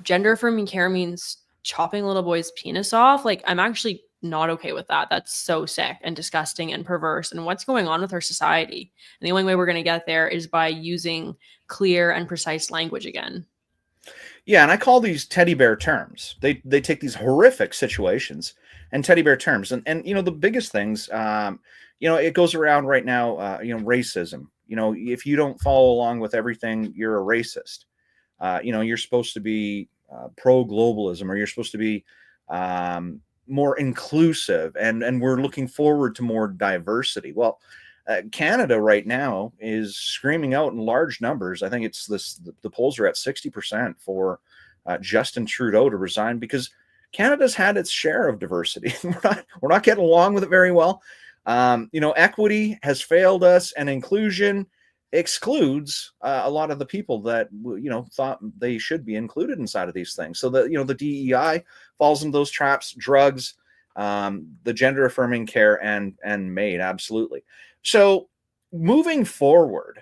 gender affirming care means chopping a little boy's penis off. I'm actually not okay with that. That's so sick and disgusting and perverse. And what's going on with our society? And the only way we're going to get there is by using clear and precise language again. Yeah, and I call these teddy bear terms. They take these horrific situations and teddy bear terms. And the biggest things, it goes around right now, racism. If you don't follow along with everything, you're a racist. You're supposed to be pro-globalism, or you're supposed to be more inclusive, and we're looking forward to more diversity. Well, Canada right now is screaming out in large numbers. I think it's the polls are at 60% for Justin Trudeau to resign, because Canada's had its share of diversity. we're not getting along with it very well. Equity has failed us, and inclusion excludes a lot of the people that thought they should be included inside of these things. So the DEI falls into those traps, drugs, the gender affirming care and MAID, absolutely. So moving forward,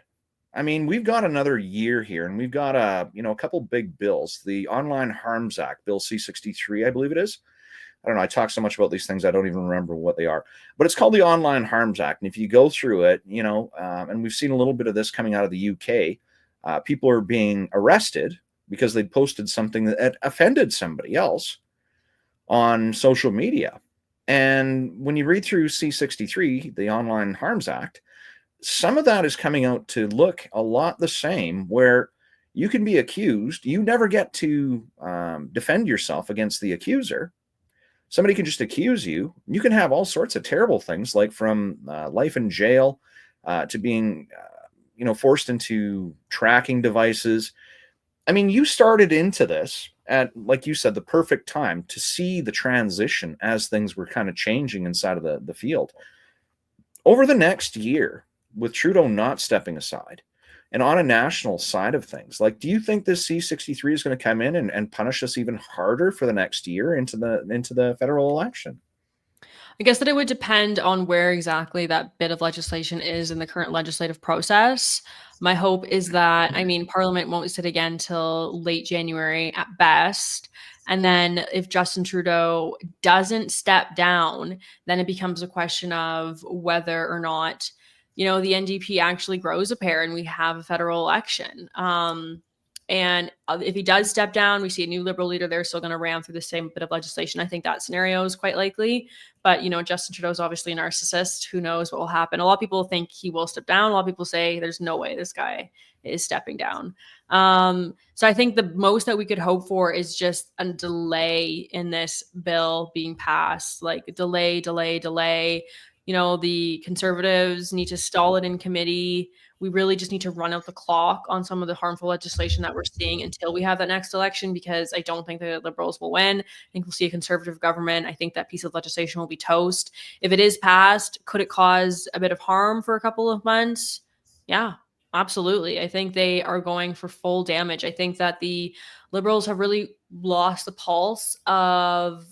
I mean, we've got another year here, and we've got a couple big bills. The Online Harms Act, Bill C-63, I believe it is. I don't know. I talk so much about these things, I don't even remember what they are. But it's called the Online Harms Act. And if you go through it, and we've seen a little bit of this coming out of the UK, people are being arrested because they posted something that offended somebody else on social media. And when you read through C-63, the Online Harms Act, some of that is coming out to look a lot the same, where you can be accused. You never get to defend yourself against the accuser. Somebody can just accuse you. You can have all sorts of terrible things, like from life in jail to being, forced into tracking devices. I mean, you started into this at, like you said, the perfect time to see the transition as things were kind of changing inside of the field. Over the next year, with Trudeau not stepping aside, and on a national side of things, like, do you think this C-63 is going to come in and punish us even harder for the next year into the federal election? I guess that it would depend on where exactly that bit of legislation is in the current legislative process. My hope is that, I mean, Parliament won't sit again till late January at best. And then if Justin Trudeau doesn't step down, then it becomes a question of whether or not, the NDP actually grows a pair and we have a federal election. And if he does step down, we see a new Liberal leader, they're still going to ram through the same bit of legislation. I think that scenario is quite likely. But, Justin Trudeau is obviously a narcissist. Who knows what will happen? A lot of people think he will step down. A lot of people say there's no way this guy is stepping down. So I think the most that we could hope for is just a delay in this bill being passed, like delay. The Conservatives need to stall it in committee. We really just need to run out the clock on some of the harmful legislation that we're seeing until we have that next election, because I don't think the Liberals will win. I think we'll see a Conservative government. I think that piece of legislation will be toast. If it is passed, could it cause a bit of harm for a couple of months? Yeah, absolutely. I think they are going for full damage. I think that the Liberals have really lost the pulse of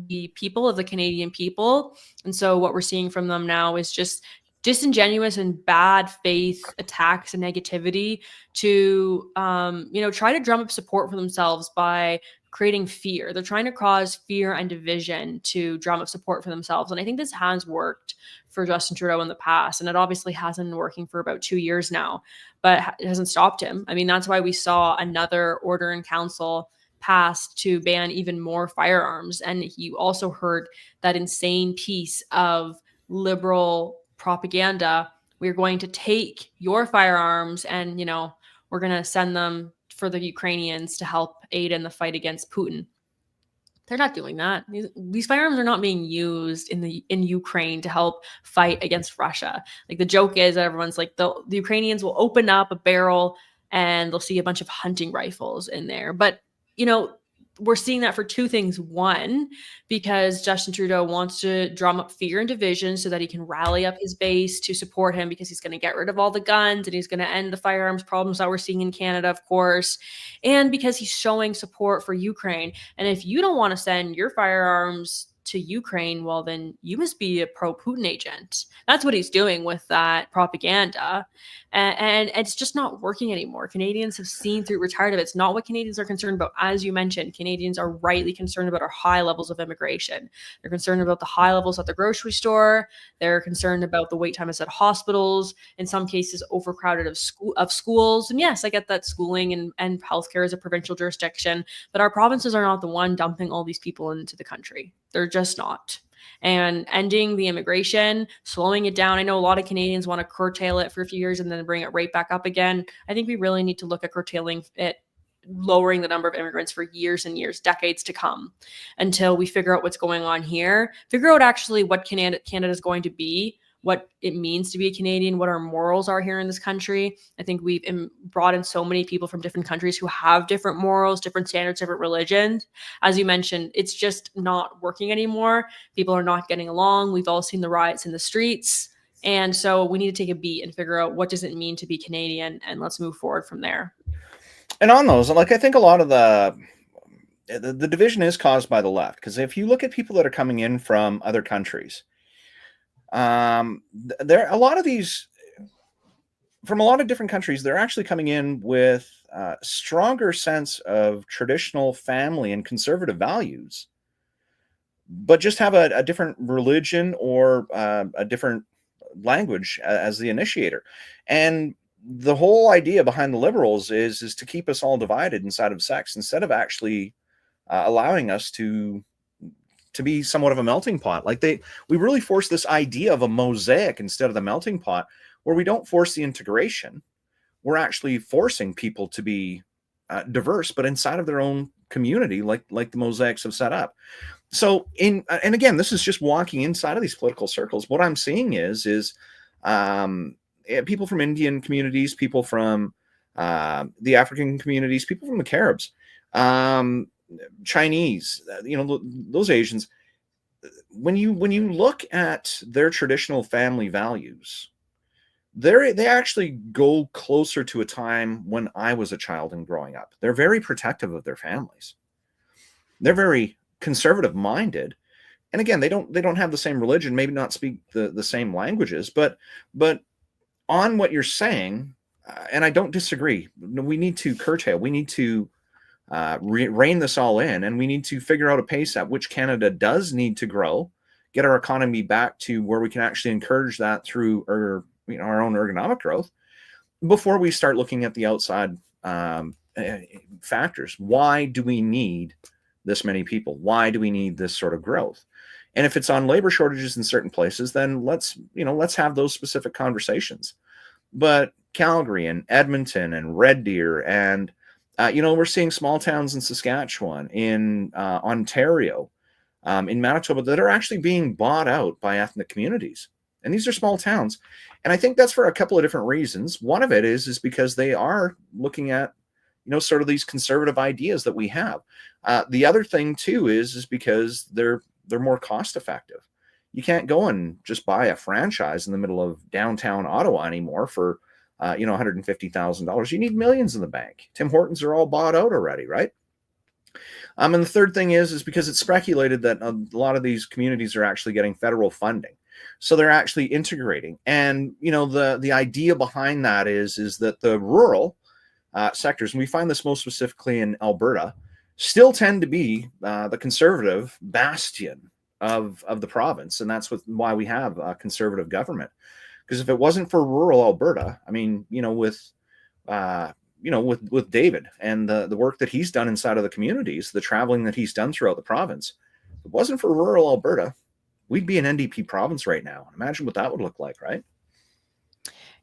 the people, of the Canadian people. And so what we're seeing from them now is just disingenuous and bad faith attacks and negativity to, try to drum up support for themselves by creating fear. They're trying to cause fear and division to drum up support for themselves. And I think this has worked for Justin Trudeau in the past. And it obviously hasn't been working for about 2 years now, but it hasn't stopped him. I mean, that's why we saw another order in council passed to ban even more firearms. And he also heard that insane piece of Liberal propaganda: we're going to take your firearms and, we're going to send them for the Ukrainians to help aid in the fight against Putin. They're not doing that. These firearms are not being used in Ukraine to help fight against Russia. Like, the joke is that everyone's like, the Ukrainians will open up a barrel and they'll see a bunch of hunting rifles in there. But we're seeing that for two things. One, because Justin Trudeau wants to drum up fear and division so that he can rally up his base to support him, because he's going to get rid of all the guns and he's going to end the firearms problems that we're seeing in Canada, of course. And because he's showing support for Ukraine. And if you don't want to send your firearms to Ukraine, well, then you must be a pro-Putin agent. That's what he's doing with that propaganda. And it's just not working anymore. Canadians have seen through, we're tired of it. It's not what Canadians are concerned about. As you mentioned, Canadians are rightly concerned about our high levels of immigration. They're concerned about the high levels at the grocery store. They're concerned about the wait times at hospitals, in some cases overcrowded of schools. And yes, I get that schooling and healthcare is a provincial jurisdiction, but our provinces are not the one dumping all these people into the country. They're just not. And ending the immigration, slowing it down. I know a lot of Canadians want to curtail it for a few years and then bring it right back up again. I think we really need to look at curtailing it, lowering the number of immigrants for years and years, decades to come, until we figure out what's going on here, figure out actually what Canada is going to be what it means to be a Canadian, what our morals are here in this country. I think we've brought in so many people from different countries who have different morals, different standards, different religions. As you mentioned, it's just not working anymore. People are not getting along. We've all seen the riots in the streets. And so we need to take a beat and figure out what does it mean to be Canadian, and let's move forward from there. And on those, like, I think a lot of the division is caused by the left, because if you look at people that are coming in from other countries, there a lot of these from a lot of different countries, they're actually coming in with a stronger sense of traditional family and conservative values, but just have a different religion or a different language as the initiator. And the whole idea behind the liberals is to keep us all divided inside of sex, instead of actually allowing us to be somewhat of a melting pot. Like we really force this idea of a mosaic instead of the melting pot, where we don't force the integration. We're actually forcing people to be diverse, but inside of their own community, like the mosaics have set up. So and again, this is just walking inside of these political circles. What I'm seeing is people from Indian communities, people from the African communities, people from the Caribs, Chinese, those Asians. When you look at their traditional family values, they actually go closer to a time when I was a child and growing up. They're very protective of their families. They're very conservative minded. And again, they don't have the same religion, maybe not speak the same languages, but on what you're saying, and I don't disagree, we need to curtail, we need to rein this all in, and we need to figure out a pace at which Canada does need to grow, get our economy back to where we can actually encourage that through our own ergonomic growth, before we start looking at the outside factors. Why do we need this many people? Why do we need this sort of growth? And if it's on labor shortages in certain places, then let's have those specific conversations. But Calgary and Edmonton and Red Deer and we're seeing small towns in Saskatchewan, in Ontario, in Manitoba, that are actually being bought out by ethnic communities. And these are small towns. And I think that's for a couple of different reasons. One of it is because they are looking at, sort of these conservative ideas that we have. The other thing too is because they're more cost effective. You can't go and just buy a franchise in the middle of downtown Ottawa anymore for $150,000. You need millions in the bank. Tim Hortons are all bought out already, right? And the third thing is because it's speculated that a lot of these communities are actually getting federal funding, so they're actually integrating. And the idea behind that is that the rural sectors, and we find this most specifically in Alberta, still tend to be the conservative bastion of the province, and that's why we have a conservative government. Because if it wasn't for rural Alberta, I mean, with David and the work that he's done inside of the communities, the traveling that he's done throughout the province, if it wasn't for rural Alberta, we'd be an NDP province right now. Imagine what that would look like, right?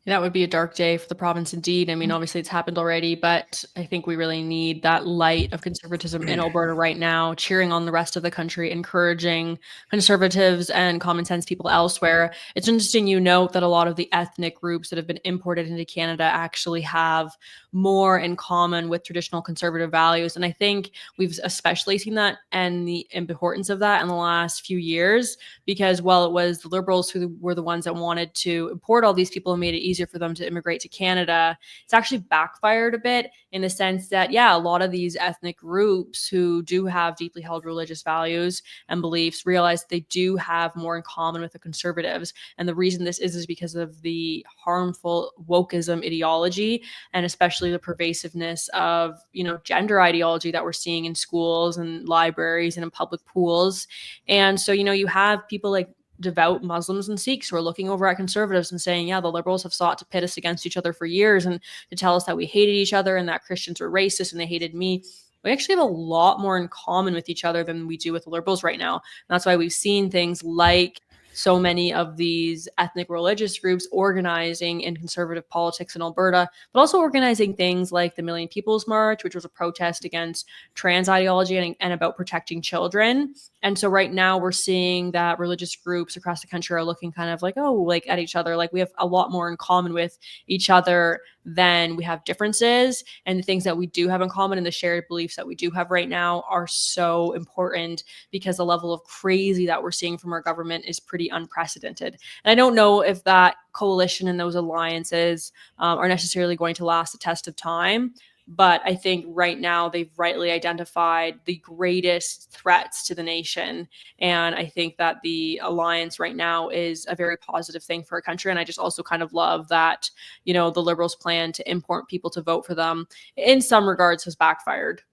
That would be a dark day for the province indeed. I mean, obviously it's happened already, but I think we really need that light of conservatism in Alberta right now, cheering on the rest of the country, encouraging conservatives and common sense people elsewhere. It's interesting, that a lot of the ethnic groups that have been imported into Canada actually have more in common with traditional conservative values. And I think we've especially seen that and the importance of that in the last few years, because while it was the Liberals who were the ones that wanted to import all these people and made it easier for them to immigrate to Canada, it's actually backfired a bit, in the sense that, a lot of these ethnic groups who do have deeply held religious values and beliefs realize they do have more in common with the conservatives. And the reason this is because of the harmful wokeism ideology, and especially the pervasiveness of, gender ideology that we're seeing in schools and libraries and in public pools. And so, you have people like devout Muslims and Sikhs who are looking over at conservatives and saying, the Liberals have sought to pit us against each other for years and to tell us that we hated each other and that Christians were racist and they hated me. We actually have a lot more in common with each other than we do with the Liberals right now. And that's why we've seen things like so many of these ethnic religious groups organizing in conservative politics in Alberta, but also organizing things like the Million People's March, which was a protest against trans ideology and about protecting children. And so right now we're seeing that religious groups across the country are looking kind of like, oh, like at each other, like we have a lot more in common with each other than we have differences. And the things that we do have in common and the shared beliefs that we do have right now are so important, because the level of crazy that we're seeing from our government is pretty unprecedented. And I don't know if that coalition and those alliances are necessarily going to last the test of time. But I think right now they've rightly identified the greatest threats to the nation. And I think that the alliance right now is a very positive thing for our country. And I just also kind of love that, you know, the Liberals' plan to import people to vote for them in some regards has backfired.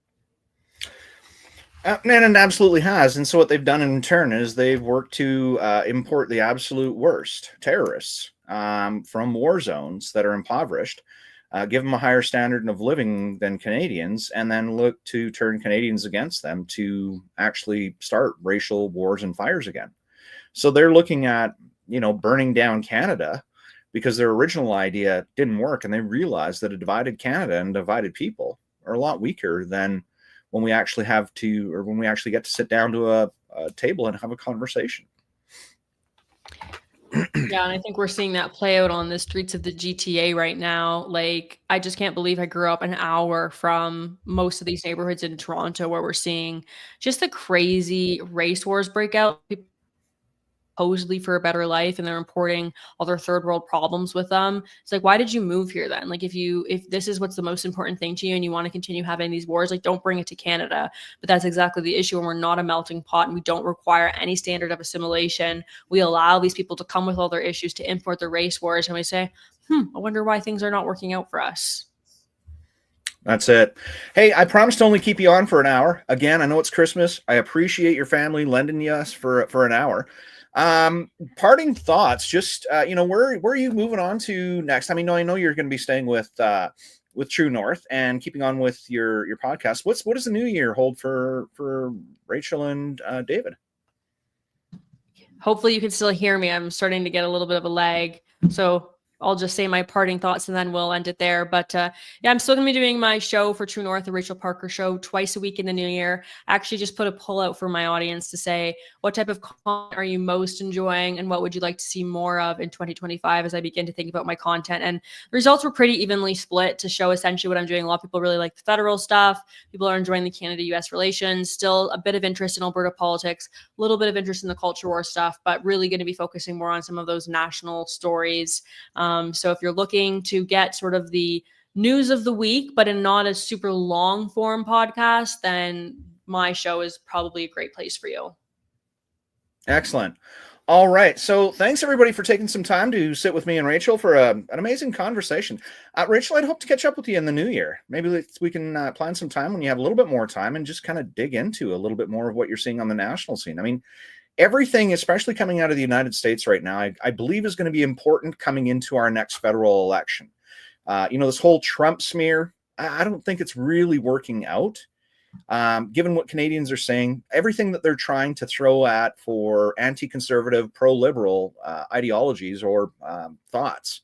And it absolutely has. And so what they've done in turn is they've worked to import the absolute worst terrorists from war zones that are impoverished, give them a higher standard of living than Canadians, and then look to turn Canadians against them to actually start racial wars and fires again. So they're looking at, you know, burning down Canada because their original idea didn't work, and they realized that a divided Canada and divided people are a lot weaker than when we actually have to, or when we actually get to sit down to a table and have a conversation. Yeah, and I think we're seeing that play out on the streets of the GTA right now. Like, I just can't believe I grew up an hour from most of these neighborhoods in Toronto where we're seeing just the crazy race wars break out. People supposedly for a better life, and they're importing all their third world problems with them. It's like, why did you move here then? Like, if this is what's the most important thing to you and you want to continue having these wars, like, don't bring it to Canada. But that's exactly the issue. And we're not a melting pot, and we don't require any standard of assimilation. We allow these people to come with all their issues, to import the race wars, and we say, I wonder why things are not working out for us. That's it. Hey, I promised to only keep you on for an hour. Again, I know it's Christmas. I appreciate your family lending you us for an hour. Parting thoughts, just, you know, where are you moving on to next? I mean, I know you're going to be staying with True North and keeping on with your podcast. What does the new year hold for Rachel and David? Hopefully you can still hear me. I'm starting to get a little bit of a lag. So I'll just say my parting thoughts and then we'll end it there. But yeah, I'm still going to be doing my show for True North, the Rachel Parker Show, twice a week in the new year. I actually just put a poll out for my audience to say, what type of content are you most enjoying and what would you like to see more of in 2025 as I begin to think about my content? And the results were pretty evenly split to show essentially what I'm doing. A lot of people really like the federal stuff. People are enjoying the Canada-US relations, still a bit of interest in Alberta politics, a little bit of interest in the culture war stuff, but really going to be focusing more on some of those national stories. So if you're looking to get sort of the news of the week, but in not a super long form podcast, then my show is probably a great place for you. Excellent. All right. So thanks everybody for taking some time to sit with me and Rachel for an amazing conversation. Rachel, I'd hope to catch up with you in the new year. Maybe we can plan some time when you have a little bit more time and just kind of dig into a little bit more of what you're seeing on the national scene. I mean, everything, especially coming out of the United States right now, I believe is going to be important coming into our next federal election. You know, this whole Trump smear, I don't think it's really working out. Given what Canadians are saying, everything that they're trying to throw at for anti-conservative, pro-liberal ideologies or thoughts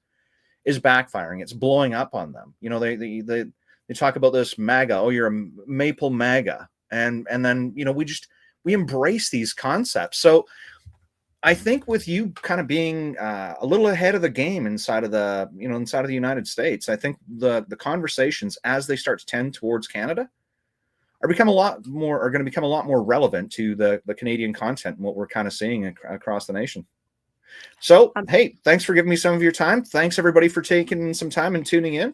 is backfiring. It's blowing up on them. You know, they talk about this MAGA. Oh, you're a maple MAGA, and then, you know, we embrace these concepts. So I think with you kind of being a little ahead of the game inside of the United States, I think the conversations as they start to tend towards Canada are going to become a lot more relevant to the Canadian content and what we're kind of seeing across the nation. So, hey, thanks for giving me some of your time. Thanks everybody for taking some time and tuning in.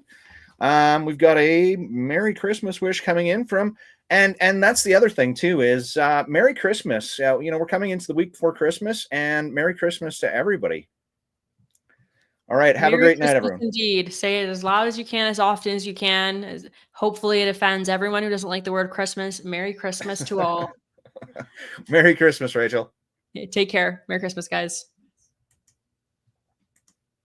We've got a Merry Christmas wish coming in from, and that's the other thing too, is Merry Christmas. You know, we're coming into the week before Christmas, and Merry Christmas to everybody. All right. Have Merry a great Christmas night, everyone. Indeed. Say it as loud as you can, as often as you can. Hopefully it offends everyone who doesn't like the word Christmas. Merry Christmas to all. Merry Christmas, Rachel. Take care. Merry Christmas, guys.